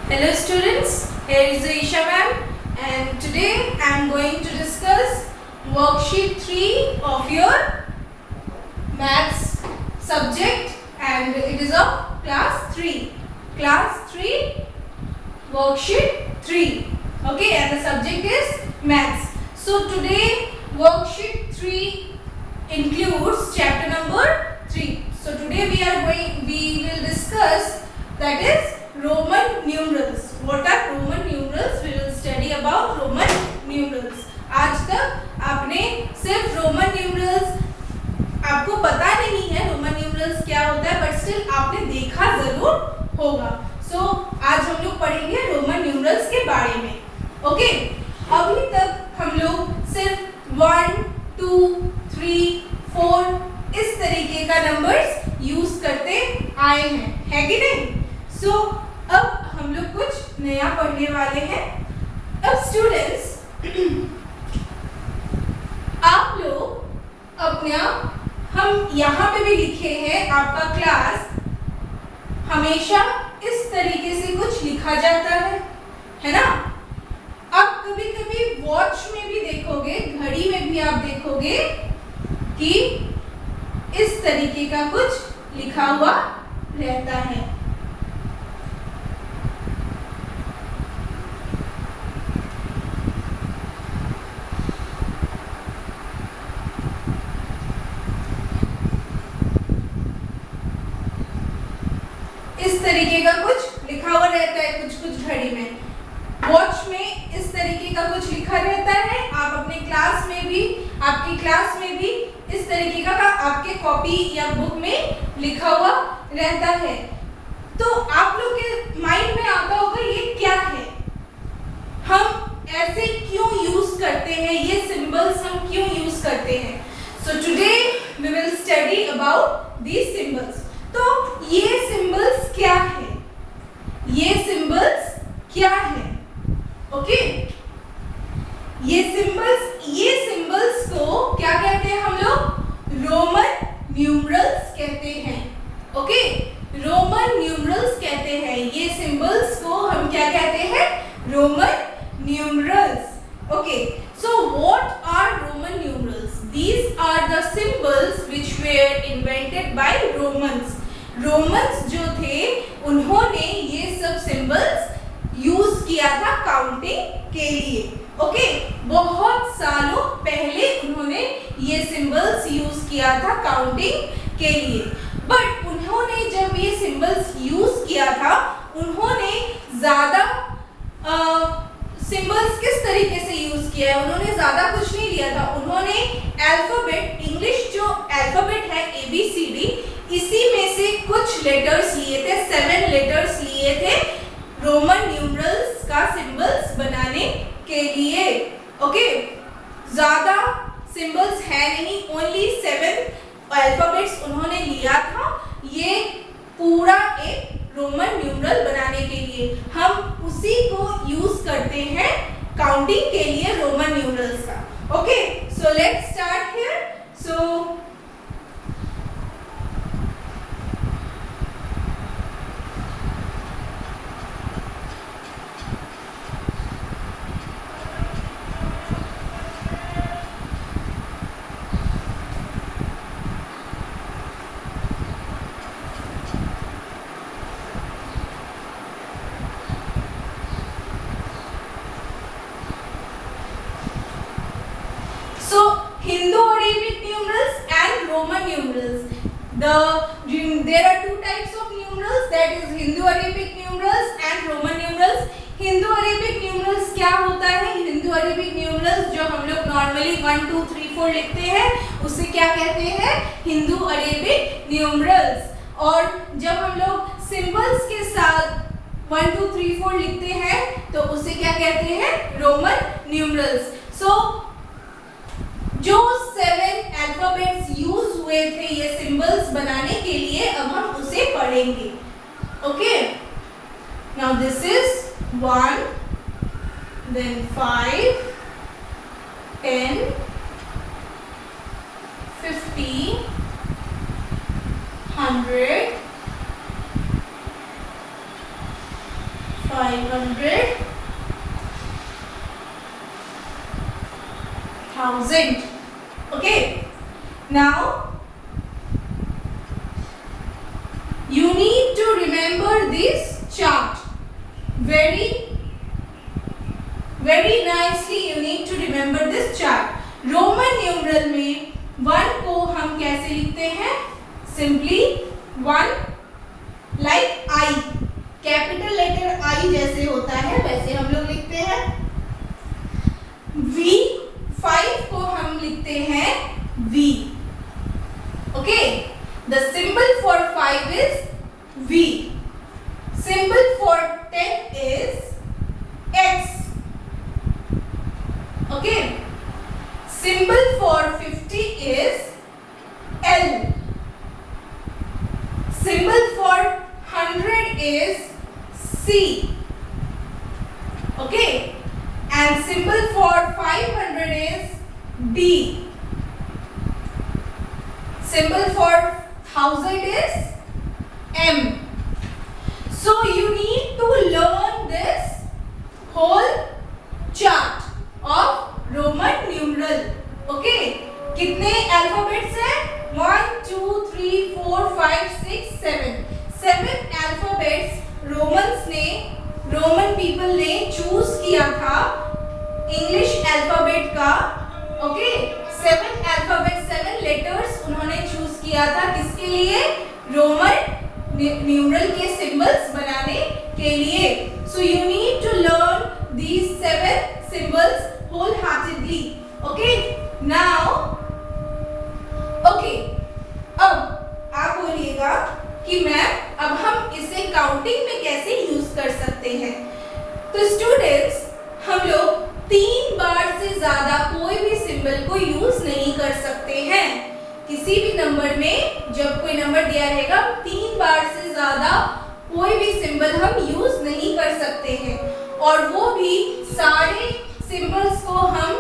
Hello students, here is Isha ma'am and today I am going to discuss worksheet 3 of your maths subject and it is of class 3. Class 3 worksheet 3. Okay, and the subject is maths. So today worksheet 3 includes chapter number 3. So today we will discuss that is Roman numerals. What are Roman numerals? We will study about Roman numerals. आज तक आपने सिर्फ Roman numerals आपको पता नहीं है Roman numerals क्या होता है, बट स्टिल आपने देखा जरूर होगा. सो आज हम लोग पढ़ेंगे रोमन न्यूमरल्स के बारे में. ओके, अभी तक हम लोग सिर्फ 1, 2, 3, 4 इस तरीके का नंबर्स यूज करते आए हैं, है कि नहीं? सो अब हम लोग कुछ नया पढ़ने वाले हैं. अब स्टूडेंट्स आप लोग अपना हम यहाँ पे भी लिखे हैं आपका क्लास हमेशा इस तरीके से कुछ लिखा जाता है ना? अब कभी कभी वॉच में भी देखोगे, घड़ी में भी आप देखोगे कि इस तरीके का कुछ लिखा हुआ रहता है. इस तरीके का कुछ लिखा हुआ रहता है कुछ घड़ी में. वॉच में इस तरीके का कुछ लिखा रहता है. आप अपने क्लास में भी, आपकी क्लास में भी इस तरीके का आपके कॉपी या बुक में लिखा हुआ रहता है. तो आप लोग के माइंड में आता होगा ये क्या है, हम ऐसे क्यों यूज करते हैं, ये सिंबल्स हम क्यों यूज करते हैं. So today we will study about these symbols. तो ये सिंबल्स क्या है, ये सिंबल्स क्या है? ओके, ये सिंबल्स को क्या कहते हैं हम लोग? रोमन न्यूमरल्स कहते हैं. ओके, रोमन न्यूमरल्स कहते हैं. ये सिंबल्स को हम क्या कहते हैं? Roman numerals. Okay, so what are Roman numerals? These are the symbols which were invented by Romans. Romans जो थे उन्होंने ये सब सिंबल्स यूज किया था काउंटिंग के लिए. ओके, बहुत सालों पहले उन्होंने ये सिंबल्स यूज किया था काउंटिंग के लिए. बट उन्होंने जब ये सिंबल्स यूज किया था, उन्होंने ज्यादा सिंबल्स किस तरीके से यूज किया है, उन्होंने ज्यादा कुछ नहीं लिया था. उन्होंने अल्फाबेट, इंग्लिश जो अल्फाबेट है ABCD, इसी में से कुछ लेटर्स लिए थे, 7 लेटर्स लिए थे रोमन न्यूमरल्स का सिंबल्स बनाने के लिए. ओके, ज्यादा सिंबल्स है नहीं, ओनली 7 अल्फाबेट्स उन्होंने लिया था ये पूरा एक रोमन न्यूमरल बनाने के लिए. हम उसी को यूज करते हैं काउंटिंग के लिए रोमन न्यूमरल्स का. Okay, so let's start here. So Hindu-Arabic numerals and Roman numerals. There are two types of numerals, that is Hindu-Arabic numerals and Roman numerals. Hindu-Arabic numerals क्या होता है? Hindu-Arabic numerals जो हम लोग normally 1, 2, 3, 4 लिखते हैं उसे क्या कहते हैं? Hindu-Arabic numerals. और जब हम लोग सिंबल्स के साथ 1, 2, 3, 4 लिखते हैं तो उसे क्या कहते हैं? Roman numerals. सो जो 7 अल्फाबेट्स यूज हुए थे ये सिंबल्स बनाने के लिए, अब हम उसे पढ़ेंगे. Okay, now this is 1, then 5, 10, 50, 100, 500, 1000. Okay, now you need to remember this chart very nicely. You need to remember this chart. Roman numeral में 1 को हम कैसे लिखते हैं? Simply 1 like I, capital letter I जैसे होता है वैसे हम लोग लिखते हैं। V5 को हम लिखते हैं V। Okay, the symbol for 5 is V। Symbol for 10 is X। Okay, symbol for 50 is L. Symbol for 100 is C. Okay, and symbol for 500 is D. Symbol for 1000 is M. So you need to learn this whole chart of Roman numeral. Okay, कितने alphabets हैं? 1 2 3 4 5 6 7 7 alphabets Roman people ने choose किया था English alphabet का। Okay, 7 alphabet 7 letters उन्होंने choose किया था किसके लिए? रोमन न्यूमरल के सिंबल्स बनाने के लिए। So you need to learn these 7 symbols wholeheartedly. Okay, now okay, अब आप बोलिएगा कि मैम अब हम इसे काउंटिंग में कैसे यूज कर सकते हैं? तो स्टूडेंट्स, हम लोग 3 बार से ज्यादा कोई भी सिंबल को यूज नहीं कर सकते हैं। किसी भी नंबर में जब कोई नंबर दिया रहेगा 3 बार से ज्यादा कोई भी सिंबल हम यूज नहीं कर सकते हैं, और वो भी सारे सिंबल्स को हम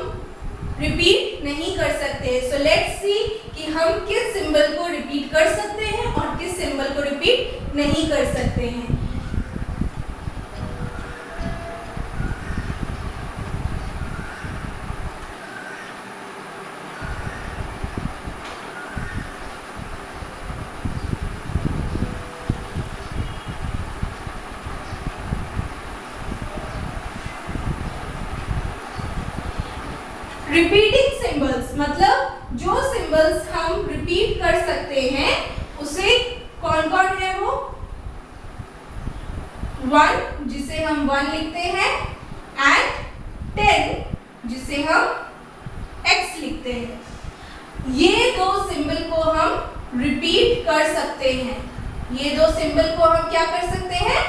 रिपीट नहीं कर सकते। सो लेट्स सी कि हम किस सिंबल को रिपीट कर सकते हैं और किस सिंबल को रिपीट नहीं कर सकते हैं। रिपीटिंग सिंबल्स मतलब जो सिंबल्स हम रिपीट कर सकते हैं उसे कौन कौन है? वो 1 जिसे हम 1 लिखते हैं, एंड 10 जिसे हम X लिखते हैं। ये 2 सिंबल को हम रिपीट कर सकते हैं। ये 2 सिंबल को हम क्या कर सकते हैं?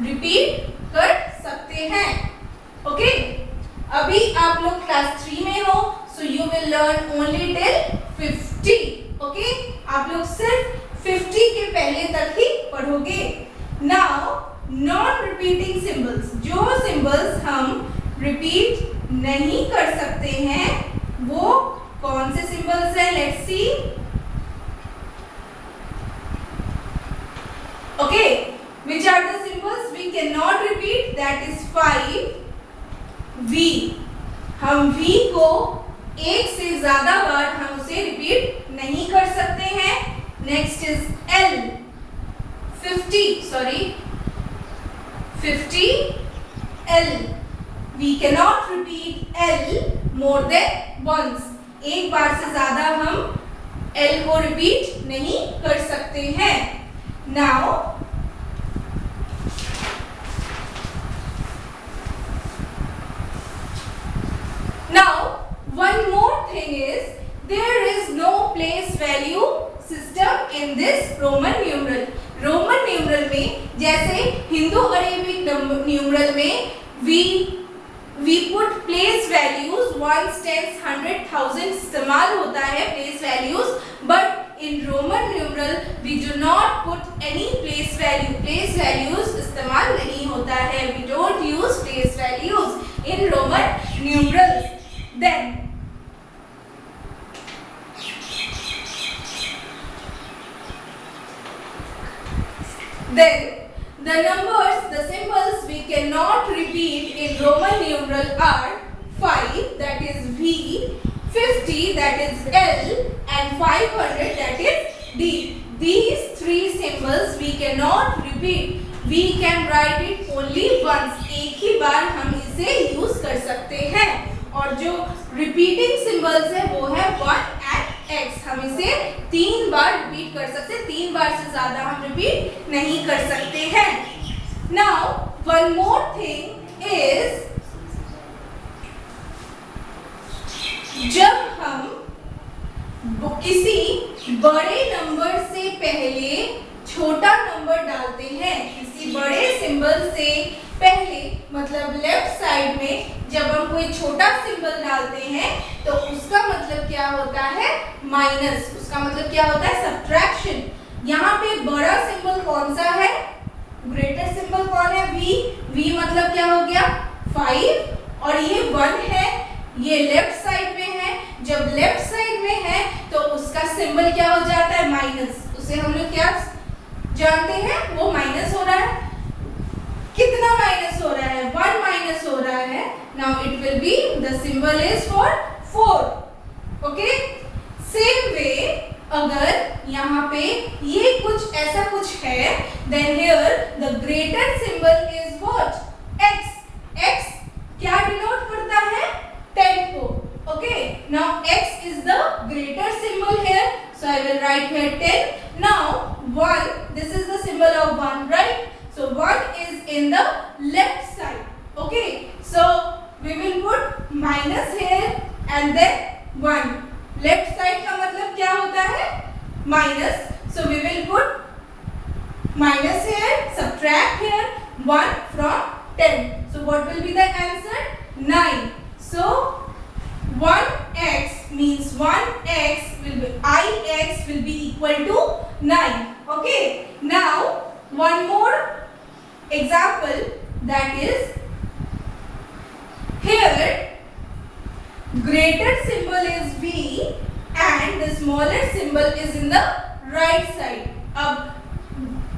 रिपीट कर सकते हैं। ओके, अभी आप लोग क्लास 3 में हो, so you will learn only till 50। Okay, आप लोग सिर्फ 50 के पहले तक ही पढ़ोगे। नाउ नॉन रिपीटिंग सिंबल्स, जो सिंबल्स हम रिपीट नहीं कर सकते हैं वो कौन से सिंबल्स हैं? Let's see. Okay, which are the symbols we cannot repeat? That is 5 V। हम V को एक से ज्यादा बार हम उसे रिपीट नहीं कर सकते हैं। Next is L 50 L। We cannot repeat L more than once। एक बार से ज्यादा हम L को रिपीट नहीं कर सकते हैं। Now one more thing is there is no place value system in this Roman numeral। Roman numeral में जैसे हिंदू अरेबिक न्यूमरल में we put place values 1 10 100 1000 इस्तेमाल होता है place values, but in Roman numeral we do not put any place value। place values इस्तेमाल नहीं होता है। we don't use place values in Roman numerals। Then the numbers, the symbols we cannot repeat in Roman numeral are 5, that is V, 50, that is L, and 500, that is D. These three symbols we cannot repeat. We can write it only once. एक ही बार हम इसे use कर सकते हैं. और जो repeating symbols है वो है 1 and X. हम इसे 3 बार रिपीट कर सकते हैं. 3 बार से ज्यादा हम रिपीट नहीं कर सकते हैं. Now one more thing is, जब हम किसी बड़े नंबर से पहले छोटा नंबर डालते हैं, किसी बड़े सिंबल से पहले, मतलब लेफ्ट साइड में जब हम कोई छोटा सिंबल डालते हैं तो उसका मतलब क्या होता है? माइनस. उसका मतलब क्या होता है? सब्ट्रैक्शन. यहाँ पे बड़ा सिंबल कौन सा है? ग्रेटर सिंबल कौन है? V. V मतलब क्या हो गया? 5. और ये 1 है, ये लेफ्ट साइड में है. जब लेफ्ट साइड में है तो उसका सिंबल क्या हो जाता है? माइनस. उसे हम लोग क्या जानते हैं? वो माइनस हो रहा है. कितना माइनस हो रहा है? 1 माइनस हो रहा है. Now it will be, the symbol is for 4. Okay. Same way अगर यहाँ पे ये कुछ ऐसा कुछ है, then here the greater symbol is what? X. X क्या डिनोट करता है? 10 को. Okay, now X is the greater symbol here, so I will write here 10. Now 1, this is the symbol of 1, right? So 1 is in the left side. Okay, so we will put minus here and then 1. Left side का मतलब क्या होता है? Minus. So we will put minus here, subtract here 1 from 10. So what will be the answer? 9. So 1x means 1x will be, Ix will be equal to 9. Okay. Now one more example, that is here greater symbol is V and the smaller symbol is in the right side. अब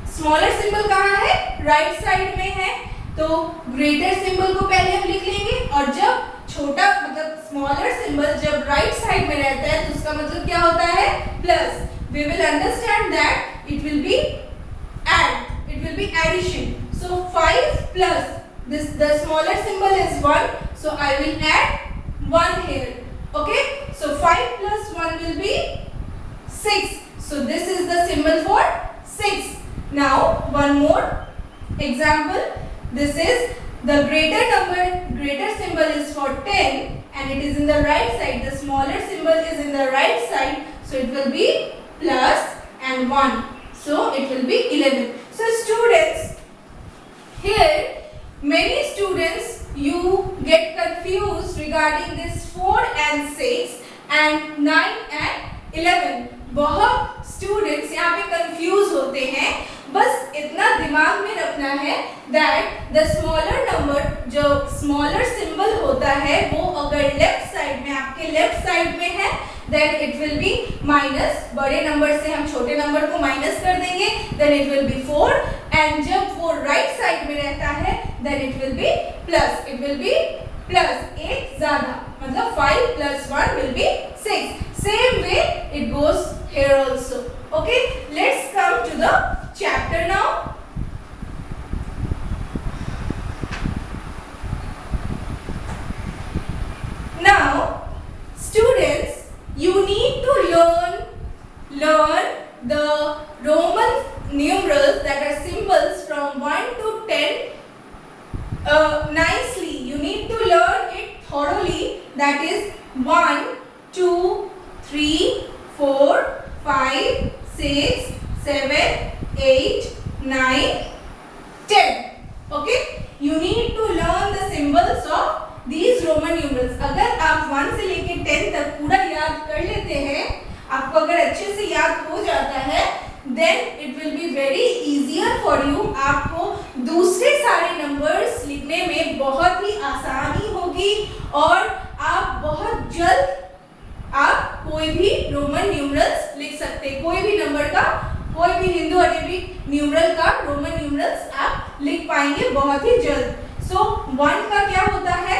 smaller symbol कहाँ है? right side में है. तो greater symbol को पहले हम लिख लेंगे, और जब छोटा मतलब स्मॉलर सिंबल जब राइट साइड में रहता है तो उसका मतलब क्या होता है? Plus. We will understand that it will be add, it will be addition. So 5 plus this, the smaller symbol is 1, so I will add 1 here. Okay. So 5 plus 1 will be 6. So this is the symbol for 6. Now one more example. This is the greater number, greater symbol is for 10 and it is in the right side. The smaller symbol is in the right side, so it will be plus and 1, so it will be 11. So students, here many students you get confused regarding this 4 and 6 and 9 and 11. बहुत students यहाँ पे confuse होते हैं. बस इतना दिमाग में रखना है दैट द स्मॉलर नंबर, जो स्मॉलर सिंबल होता है वो अगर लेफ्ट साइड में, आपके लेफ्ट साइड में है, then it will be minus. बड़े नंबर से हम छोटे नंबर को माइनस कर देंगे, then it will be 4. And जब वो राइट साइड में रहता है then it will be plus. It will be plus एक ज्यादा, मतलब 5 plus 1 will be 6. Same way it goes here also. Okay, let's come to the chapter now. Now students, you need to learn the Roman numerals, that are symbols from 1 to 10 nicely. You need to learn it thoroughly, that is 1, 2, 3, 4, 5, 6, 7, 8, 9, 10. Okay, you need to learn the symbols of these Roman numerals. अगर आप 1 से लेके 10 तक पूरा याद कर लेते हैं, आपको अगर अच्छे से याद हो जाता है, then it will be very easier for you. आपको दूसरे सारे नंबर्स लिखने में बहुत ही आसानी होगी और आप बहुत जल्द आप कोई भी रोमन न्यूमरल्स लिख सकते हैं. कोई भी नंबर का, कोई भी हिंदू अरेबिक न्यूमरल का रोमन न्यूमरल्स आप लिख पाएंगे बहुत ही जल्द. सो 1 का क्या होता है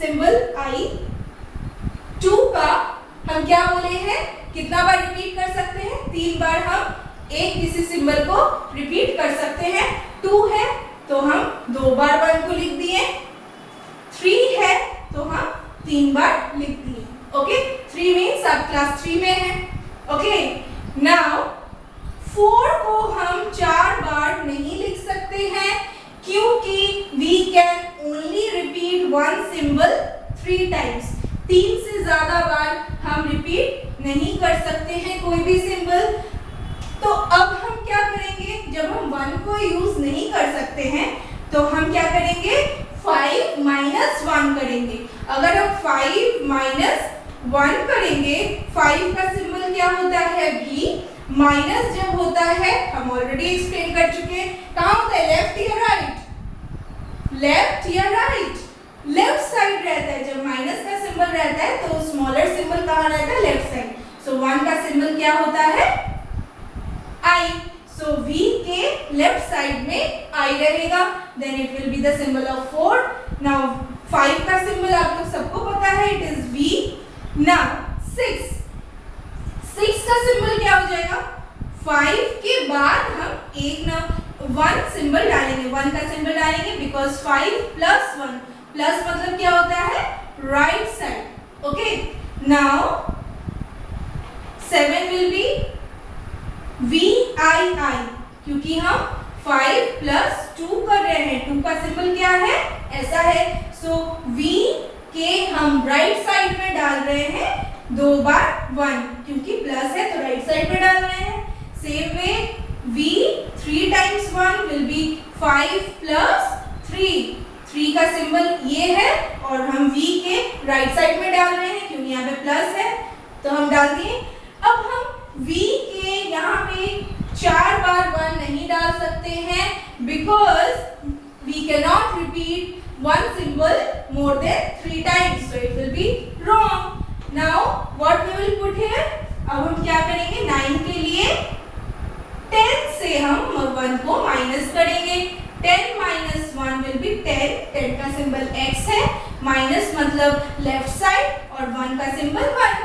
सिंबल आई, 2 का हम क्या बोले हैं कितना बार रिपीट कर सकते हैं, 3 बार हम एक किसी सिंबल को रिपीट कर सकते हैं। 2 है तो हम 2 बार 1 को लिख दिए, 3 है तो हम 3 बार लिख दिए। ओके, 3 मीन्स आप क्लास 3 में हैं। ओके, नाउ 4 को हम 4 बार नहीं लिख सकते हैं क्योंकि we can only repeat one symbol 3 times. 3 से ज्यादा बार हम रिपीट नहीं कर सकते हैं कोई भी सिंबल। तो अब हम क्या करेंगे, जब हम 1 को यूज नहीं कर सकते हैं तो हम क्या करेंगे 5 - 1 करेंगे। अगर हम 5 - 1 करेंगे, 5 का सिंबल क्या होता है v, माइनस जब होता है हम ऑलरेडी एक्सप्लेन कर चुके हैं, कहाँ होता है लेफ्ट या राइट, लेफ्ट या राइट, लेफ्ट साइड रहता है। जब माइनस का सिंबल रहता है तो स्मॉलर सिंबल कहाँ रहता है लेफ्ट साइड। सो 1 का सिंबल क्या होता है I, so V के लेफ्ट साइड में I रहेगा, then it will be the symbol of 4. Now 5 का सिंबल आप लोग सबको पता है, it is V. Now 6 का सिंबल क्या हो जाएगा, 5 के बाद हम एक ना 1 सिंबल डालेंगे, 1 का सिंबल डालेंगे because 5 + 1, प्लस मतलब क्या होता है right side. Okay, now 7 will be VII, क्योंकि हम 5 + 2 कर रहे हैं, 2 का सिंबल क्या है ऐसा है। सो V के हम राइट साइड में डाल रहे हैं 2 बार 1, क्योंकि प्लस है तो राइट साइड में डाल रहे हैं। Same way V 3 × 1 will be 5 + 3, 3 का सिंबल ये है और हम V के राइट साइड में डाल रहे हैं क्योंकि यहाँ पे प्लस है तो हम डाल दिए। अब हम V के यहाँ पे 4 बार 1 नहीं डाल सकते हैं because we cannot repeat one symbol more than 3 times, so it will be wrong. Now what we will put here, अब हम क्या करेंगे 9 के लिए 10 से हम 1 को माइनस करेंगे, 10 - 1 will be 10, 10 का सिंबल x है, माइनस मतलब लेफ्ट साइड और 1 का सिंबल 1।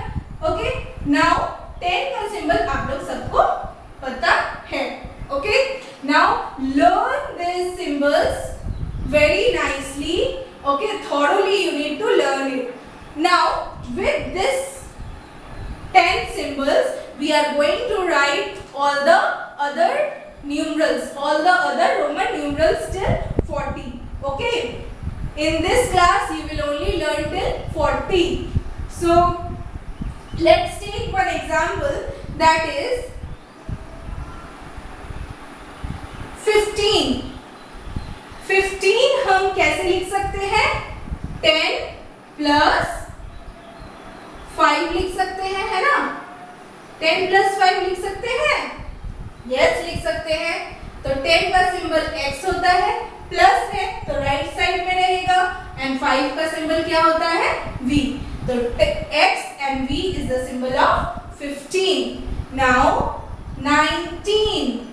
ओके, नाउ 10 का सिंबल आप लोग सबको पता है। Okay, now learn this symbols very nicely. Okay, thoroughly you need to learn it. Now with this 10 symbols we are going to write all the other numerals, all the other Roman numerals till 40. Okay, in this class you will only learn till 40. So let's take one example, that is 15. 15 हम कैसे लिख सकते हैं, 10 + 5 लिख सकते हैं, है ना, 10 + 5 लिख सकते हैं, यस लिख सकते हैं। तो 10 का सिंबल x होता है, प्लस है तो राइट साइड में रहेगा, एंड 5 का सिंबल क्या होता है v, तो x and v is the symbol of 15. Now 19.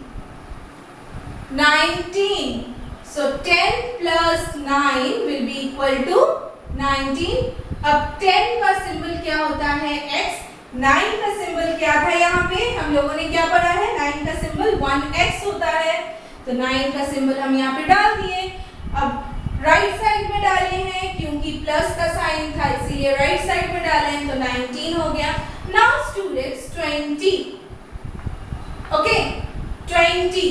So 10 + 9 will be equal to 19. अब 10 का सिंबल क्या होता है x, 9 का सिंबल क्या था यहाँ पे हम लोगों ने क्या पढ़ा है, 9 का सिंबल 1x होता है, तो 9 का सिंबल हम यहाँ पे डाल दिए। अब राइट साइड में डाले हैं क्योंकि प्लस का साइन था इसीलिए राइट साइड में डाले हैं, तो 19 हो गया। नाउ स्टूडेंट्स 20, ओके 20,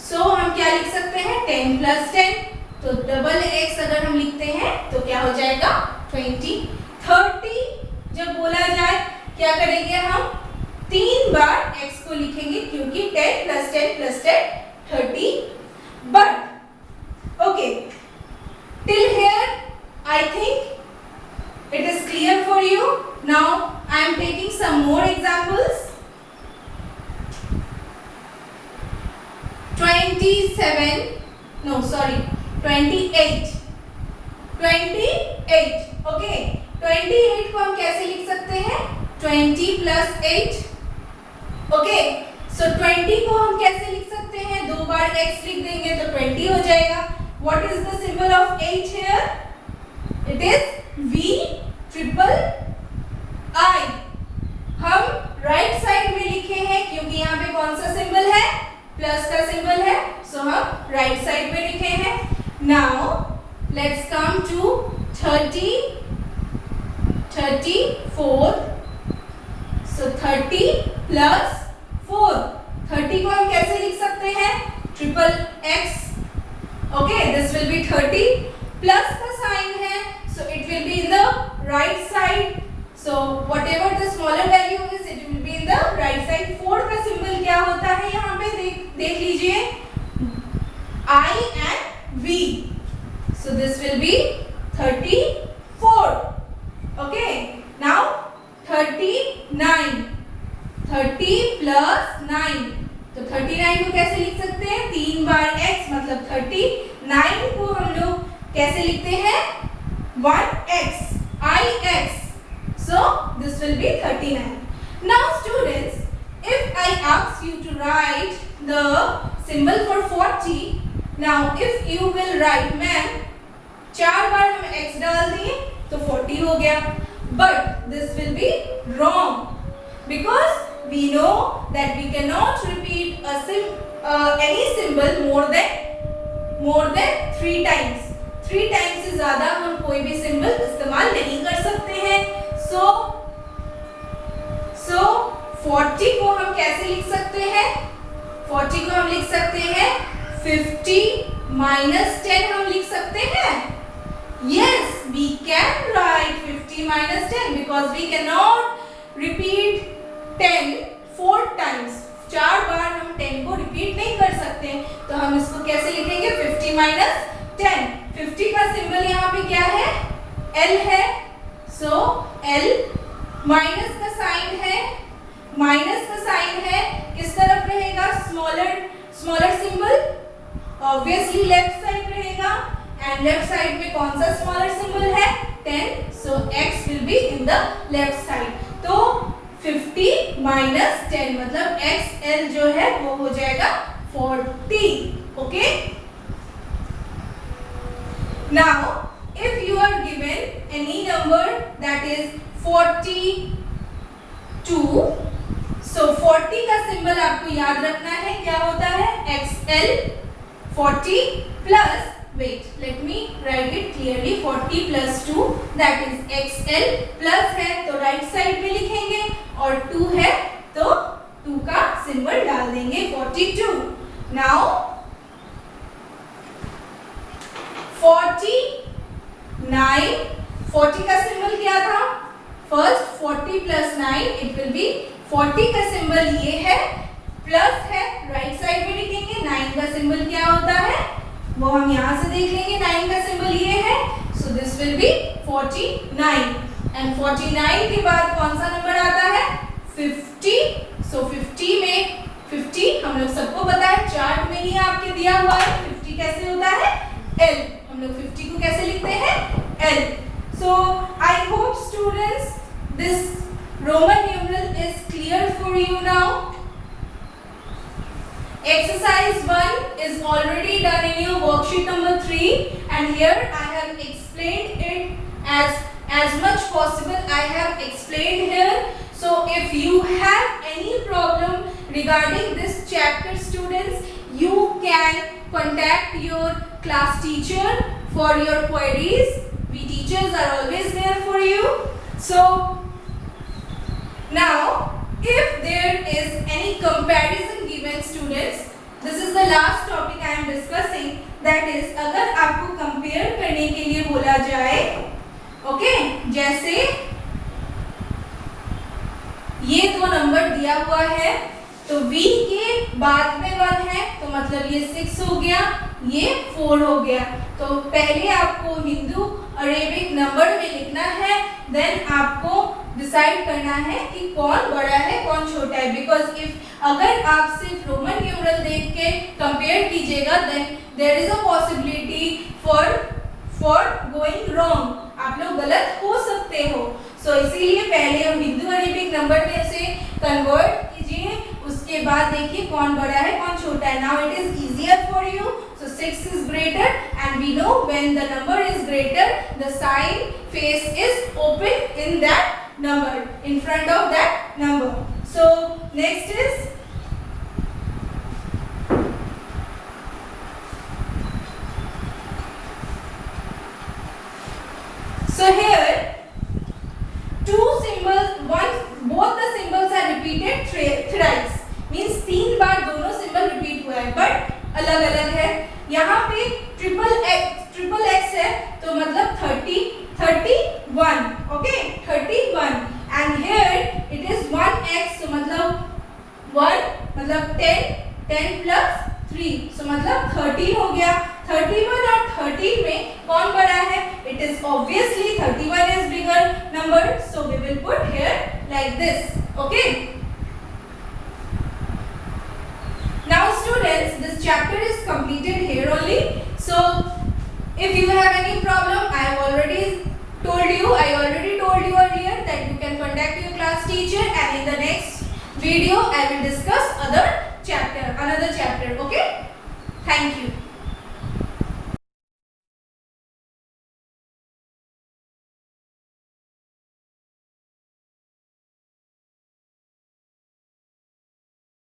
सो हम क्या लिख सकते हैं 10 + 10, तो डबल x अगर हम लिखते हैं तो क्या हो जाएगा 20। 30 जब बोला जाए क्या करेंगे हम 3 बार x को लिखेंगे क्योंकि 10 + 10 + 10 30। But okay, till here I think it is clear for you. Now I am taking some more examples. 27, no sorry 28, 28, okay, 28 को हम कैसे लिख सकते हैं 20 + 8, ओके, सो 20 को हम कैसे लिख सकते हैं, 2 बार x लिख देंगे तो 20 हो जाएगा। What is the symbol of 8, it is V triple I। हम राइट साइड में लिखे हैं क्योंकि यहाँ पे कौन सा सिंबल है, प्लस का सिंबल है, सो हम राइट साइड में लिखे हैं। Now let's come to 34। So 30 plus 4, 30 को हम कैसे लिख सकते हैं, triple x। Okay, this will be 30, plus का साइन है, so it will be in the right side. So whatever the smaller value is, it will be in the right side. 4 का symbol क्या होता है यहाँ पे देख लीजिए, I and V. So this will be 34. Okay. Now 39. 30 plus 9. तो 39 को कैसे लिख सकते हैं, 3 बार x मतलब 39 को हम लोग कैसे लिखते हैं, 1x, ix. So this will be 39. Now students, if I ask you to write the symbol for 40, now if you will write, ma'am 4 बार हम x डाल दिए तो 40 हो गया, but this will be wrong because we know that we cannot repeat any symbol more than 3 times. 3 times से ज़्यादा हम कोई भी सिंबल इस्तेमाल नहीं कर सकते हैं। So 40 को हम कैसे लिख सकते हैं, 40 को हम लिख सकते हैं 50 minus 10 हम लिख सकते हैं। Yes, we can write 50 minus 10 because we cannot repeat 10 4 times। 4 बार हम 10 को रिपीट नहीं कर सकते, तो हम इसको कैसे लिखेंगे, 50 minus 10। 50 का सिंबल यहाँ पे क्या है, L है, सो L, माइनस का साइन है, किस तरफ रहेगा, smaller symbol, obviously left side रहेगा, एंड लेफ्ट साइड में कौन सा स्मॉलर सिंबल है, 10, सो x will be in the left side. तो 50 minus 10 मतलब XL जो है वो हो जाएगा 40। Okay, now if you are given any number that is 42, so 40 का सिंबल आपको याद रखना है, क्या होता है, XL। 40 plus, wait, let me write it clearly, 40 plus 2 that is XL, plus है तो राइट साइड में लिखेंगे और 2 है तो 2 का सिंबल डाल देंगे, 42। now 40 का सिंबल क्या था, first 40 plus 9 it will B, 40 का सिंबल ये है, प्लस है, राइट साइड में लिखेंगे। 9 का सिंबल क्या होता है वो हम यहाँ से देख लेंगे, 9 का सिंबल ये है, so this will B 49, and 49 के बाद कौन सा नंबर आता है, 50। सो 50 में 50 हम लोग सबको पता है, चार्ट में ही आपके दिया हुआ है, 50 कैसे होता है, L। हम लोग 50 को कैसे लिखते हैं, L। So I hope students this Roman numeral is clear for you now. Exercise 1 is already done in your worksheet number 3, and here I have explained it as much possible. I have explained here. So if you have any problem regarding this chapter, students, you can contact your class teacher for your queries. We teachers are always there for you. So now if there is any comparison given, students, this is the last topic I am discussing, that is अगर आपको compare करने के लिए बोला जाए, okay, जैसे ये 2 number दिया हुआ है तो v के बाद में 1 है तो मतलब ये 6 हो गया, ये 4 हो गया। तो पहले आपको हिंदू अरेबिक नंबर में लिखना है, देन आपको डिसाइड करना है कि कौन बड़ा है कौन छोटा है, बिकॉज इफ अगर आप सिर्फ रोमन न्यूमरल देख के कंपेयर कीजिएगा then there is a possibility for going wrong, आप लोग गलत हो सकते हो। सो इसीलिए पहले हम हिंदू अरेबिक नंबर में से कन्वर्ट कीजिए, उसके बाद देखिए कौन बड़ा है कौन छोटा है। Now it is easier for you, so 6 is greater and we know when the number is greater numerator, the sign face is open in that number, in front of that number. So next is so here two symbols, both the symbols are repeated thrice, means 3 बार दोनों symbol repeat हुआ है but अलग अलग है. यहाँ पे triple x है तो मतलब 31, okay 31, and here it is 1x तो मतलब 1 मतलब 10 प्लस 3 सो मतलब 13 हो गया. 31 और 13 में कौन बड़ा है? It is obviously 31 is bigger number, so we will put here like this. Okay. Now students, this chapter is completed here only. So if you have any problem, I already told you earlier that you can contact your class teacher, and in the next video I will discuss another chapter. Okay. Thank you.